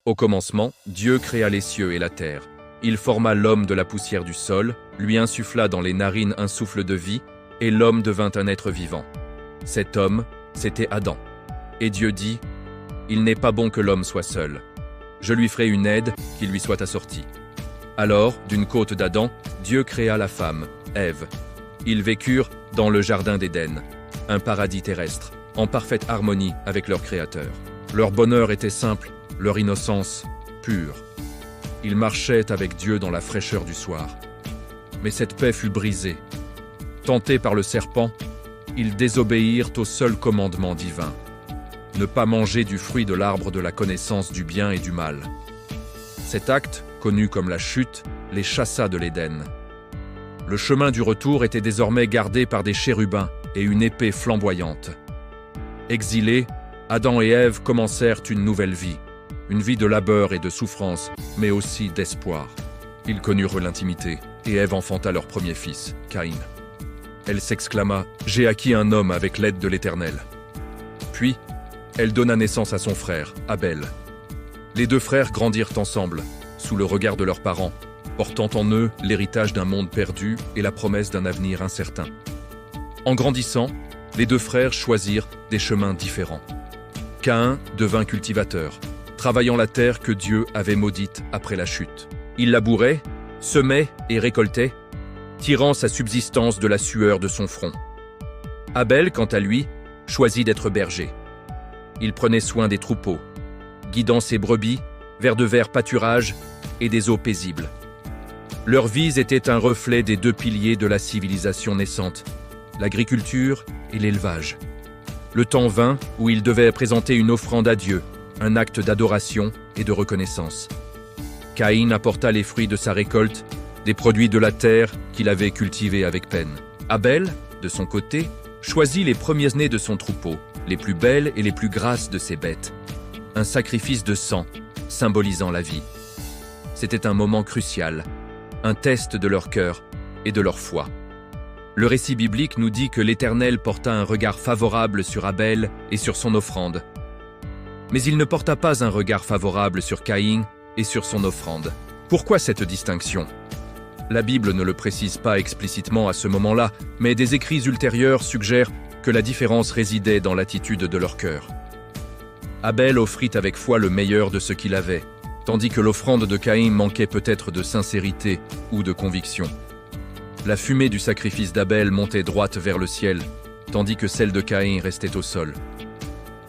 Au commencement, Dieu créa les cieux et la terre. Il forma l'homme de la poussière du sol, lui insuffla dans les narines un souffle de vie, et l'homme devint un être vivant. Cet homme, c'était Adam. Et Dieu dit, « Il n'est pas bon que l'homme soit seul. Je lui ferai une aide qui lui soit assortie. » Alors, d'une côte d'Adam, Dieu créa la femme, Ève. Ils vécurent dans le jardin d'Éden, un paradis terrestre, en parfaite harmonie avec leur Créateur. Leur bonheur était simple, leur innocence pure. Ils marchaient avec Dieu dans la fraîcheur du soir. Mais cette paix fut brisée. Tentés par le serpent, ils désobéirent au seul commandement divin: ne pas manger du fruit de l'arbre de la connaissance du bien et du mal. Cet acte, connu comme la chute, les chassa de l'Éden. Le chemin du retour était désormais gardé par des chérubins et une épée flamboyante. Exilés, Adam et Ève commencèrent une nouvelle vie, une vie de labeur et de souffrance, mais aussi d'espoir. Ils connurent l'intimité, et Ève enfanta leur premier fils, Caïn. Elle s'exclama « J'ai acquis un homme avec l'aide de l'Éternel ». Puis, elle donna naissance à son frère, Abel. Les deux frères grandirent ensemble, sous le regard de leurs parents, portant en eux l'héritage d'un monde perdu et la promesse d'un avenir incertain. En grandissant, les deux frères choisirent des chemins différents. Caïn devint cultivateur, travaillant la terre que Dieu avait maudite après la chute. Il labourait, semait et récoltait, tirant sa subsistance de la sueur de son front. Abel, quant à lui, choisit d'être berger. Il prenait soin des troupeaux, guidant ses brebis vers de verts pâturages et des eaux paisibles. Leurs vies étaient un reflet des deux piliers de la civilisation naissante, l'agriculture et l'élevage. Le temps vint où ils devaient présenter une offrande à Dieu, un acte d'adoration et de reconnaissance. Caïn apporta les fruits de sa récolte, des produits de la terre qu'il avait cultivés avec peine. Abel, de son côté, choisit les premiers-nés de son troupeau, les plus belles et les plus grasses de ses bêtes. Un sacrifice de sang, symbolisant la vie. C'était un moment crucial, un test de leur cœur et de leur foi. Le récit biblique nous dit que l'Éternel porta un regard favorable sur Abel et sur son offrande. Mais il ne porta pas un regard favorable sur Caïn et sur son offrande. Pourquoi cette distinction ? La Bible ne le précise pas explicitement à ce moment-là, mais des écrits ultérieurs suggèrent que la différence résidait dans l'attitude de leur cœur. Abel offrit avec foi le meilleur de ce qu'il avait, tandis que l'offrande de Caïn manquait peut-être de sincérité ou de conviction. La fumée du sacrifice d'Abel montait droite vers le ciel, tandis que celle de Caïn restait au sol.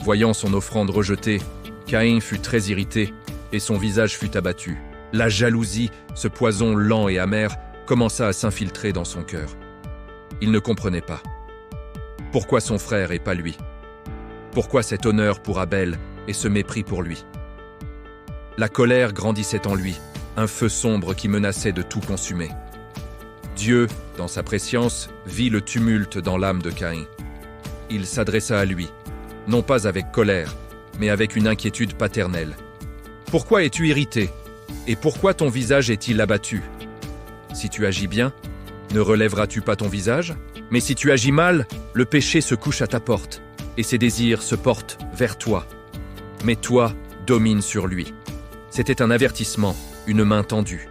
Voyant son offrande rejetée, Caïn fut très irrité et son visage fut abattu. La jalousie, ce poison lent et amer, commença à s'infiltrer dans son cœur. Il ne comprenait pas. Pourquoi son frère et pas lui ? Pourquoi cet honneur pour Abel et ce mépris pour lui ? La colère grandissait en lui, un feu sombre qui menaçait de tout consumer. Dieu, dans sa prescience, vit le tumulte dans l'âme de Caïn. Il s'adressa à lui, non pas avec colère, mais avec une inquiétude paternelle. « Pourquoi es-tu irrité ? Et pourquoi ton visage est-il abattu ? Si tu agis bien, ne relèveras-tu pas ton visage ? Mais si tu agis mal, le péché se couche à ta porte, et ses désirs se portent vers toi. Mais toi, domine sur lui. » C'était un avertissement, une main tendue.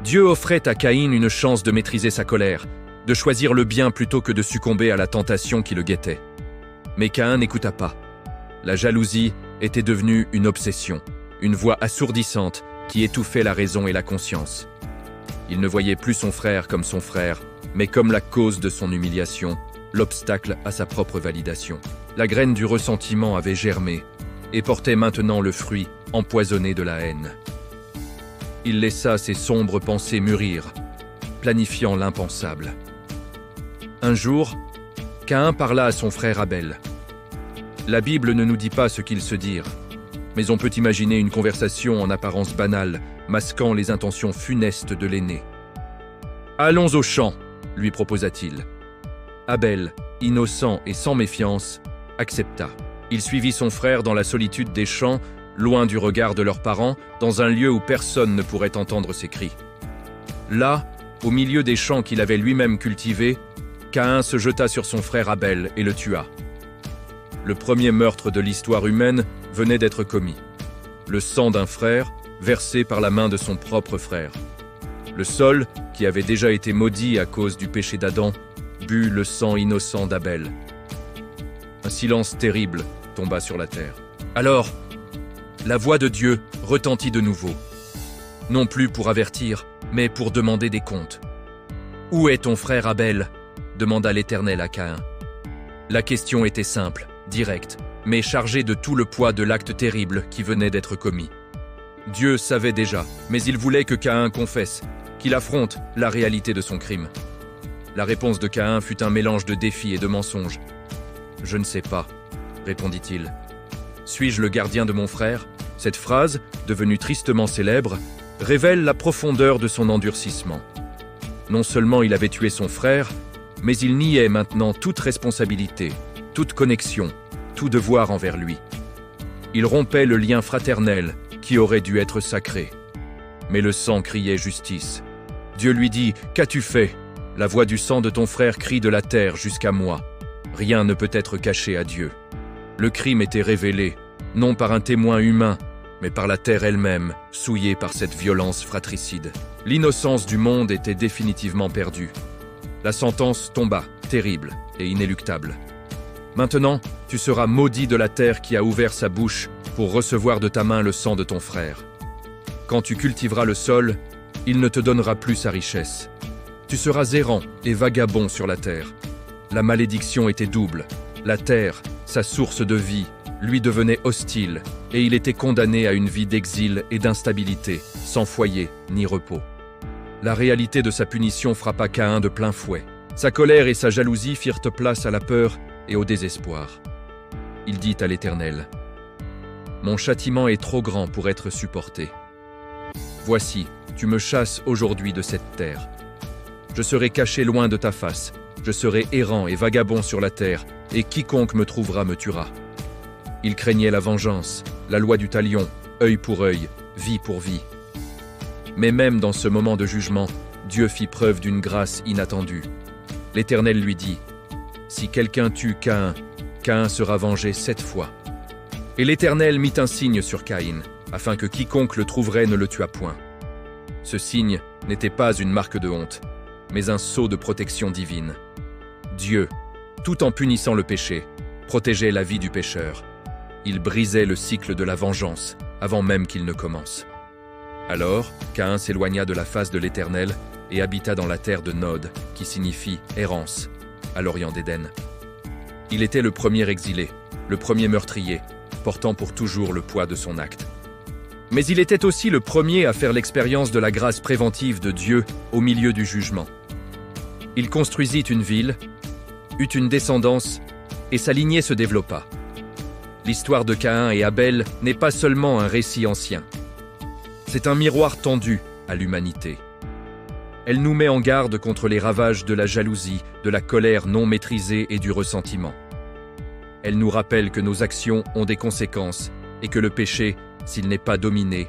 Dieu offrait à Caïn une chance de maîtriser sa colère, de choisir le bien plutôt que de succomber à la tentation qui le guettait. Mais Caïn n'écouta pas. La jalousie était devenue une obsession, une voix assourdissante qui étouffait la raison et la conscience. Il ne voyait plus son frère comme son frère, mais comme la cause de son humiliation, l'obstacle à sa propre validation. La graine du ressentiment avait germé et portait maintenant le fruit empoisonné de la haine. Il laissa ses sombres pensées mûrir, planifiant l'impensable. Un jour, Caïn parla à son frère Abel. La Bible ne nous dit pas ce qu'ils se dirent, mais on peut imaginer une conversation en apparence banale, masquant les intentions funestes de l'aîné. « Allons au champ », lui proposa-t-il. Abel, innocent et sans méfiance, accepta. Il suivit son frère dans la solitude des champs, loin du regard de leurs parents, dans un lieu où personne ne pourrait entendre ses cris. Là, au milieu des champs qu'il avait lui-même cultivés, Caïn se jeta sur son frère Abel et le tua. Le premier meurtre de l'histoire humaine venait d'être commis. le sang d'un frère versé par la main de son propre frère. Le sol, qui avait déjà été maudit à cause du péché d'Adam, but le sang innocent d'Abel. Un silence terrible tomba sur la terre. Alors, la voix de Dieu retentit de nouveau. Non plus pour avertir, mais pour demander des comptes. « Où est ton frère Abel ?» demanda l'Éternel à Caïn. La question était simple, directe, mais chargée de tout le poids de l'acte terrible qui venait d'être commis. Dieu savait déjà, mais il voulait que Caïn confesse, qu'il affronte la réalité de son crime. La réponse de Caïn fut un mélange de défis et de mensonges. « Je ne sais pas », répondit-il. « Suis-je le gardien de mon frère ?» Cette phrase, devenue tristement célèbre, révèle la profondeur de son endurcissement. Non seulement il avait tué son frère, mais il niait maintenant toute responsabilité, toute connexion, tout devoir envers lui. Il rompait le lien fraternel qui aurait dû être sacré. Mais le sang criait justice. Dieu lui dit « Qu'as-tu fait ? La voix du sang de ton frère crie de la terre jusqu'à moi. Rien ne peut être caché à Dieu. » Le crime était révélé, non par un témoin humain, mais par la terre elle-même, souillée par cette violence fratricide. L'innocence du monde était définitivement perdue. La sentence tomba, terrible et inéluctable. Maintenant, tu seras maudit de la terre qui a ouvert sa bouche pour recevoir de ta main le sang de ton frère. Quand tu cultiveras le sol, il ne te donnera plus sa richesse. Tu seras errant et vagabond sur la terre. La malédiction était double. La terre, sa source de vie, lui devenait hostile et il était condamné à une vie d'exil et d'instabilité, sans foyer ni repos. La réalité de sa punition frappa Caïn de plein fouet. Sa colère et sa jalousie firent place à la peur et au désespoir. Il dit à l'Éternel : « Mon châtiment est trop grand pour être supporté. Voici, tu me chasses aujourd'hui de cette terre. Je serai caché loin de ta face, je serai errant et vagabond sur la terre, et quiconque me trouvera me tuera. » Il craignait la vengeance, la loi du talion, œil pour œil, vie pour vie. Mais même dans ce moment de jugement, Dieu fit preuve d'une grâce inattendue. L'Éternel lui dit : « Si quelqu'un tue Caïn, Caïn sera vengé 7 fois. » Et l'Éternel mit un signe sur Caïn, afin que quiconque le trouverait ne le tuât point. Ce signe n'était pas une marque de honte, mais un sceau de protection divine. Dieu, tout en punissant le péché, protégeait la vie du pécheur. Il brisait le cycle de la vengeance avant même qu'il ne commence. Alors, Caïn s'éloigna de la face de l'Éternel et habita dans la terre de Nod, qui signifie errance, à l'orient d'Éden. Il était le premier exilé, le premier meurtrier, portant pour toujours le poids de son acte. Mais il était aussi le premier à faire l'expérience de la grâce préventive de Dieu au milieu du jugement. Il construisit une ville, eut une descendance, et sa lignée se développa. L'histoire de Caïn et Abel n'est pas seulement un récit ancien. C'est un miroir tendu à l'humanité. Elle nous met en garde contre les ravages de la jalousie, de la colère non maîtrisée et du ressentiment. Elle nous rappelle que nos actions ont des conséquences et que le péché, s'il n'est pas dominé,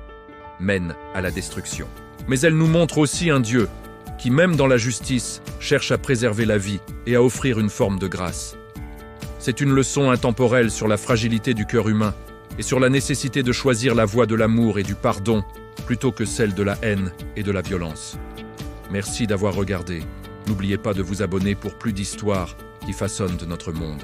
mène à la destruction. Mais elle nous montre aussi un Dieu qui, même dans la justice, cherche à préserver la vie et à offrir une forme de grâce. C'est une leçon intemporelle sur la fragilité du cœur humain et sur la nécessité de choisir la voie de l'amour et du pardon plutôt que celle de la haine et de la violence. Merci d'avoir regardé. N'oubliez pas de vous abonner pour plus d'histoires qui façonnent notre monde.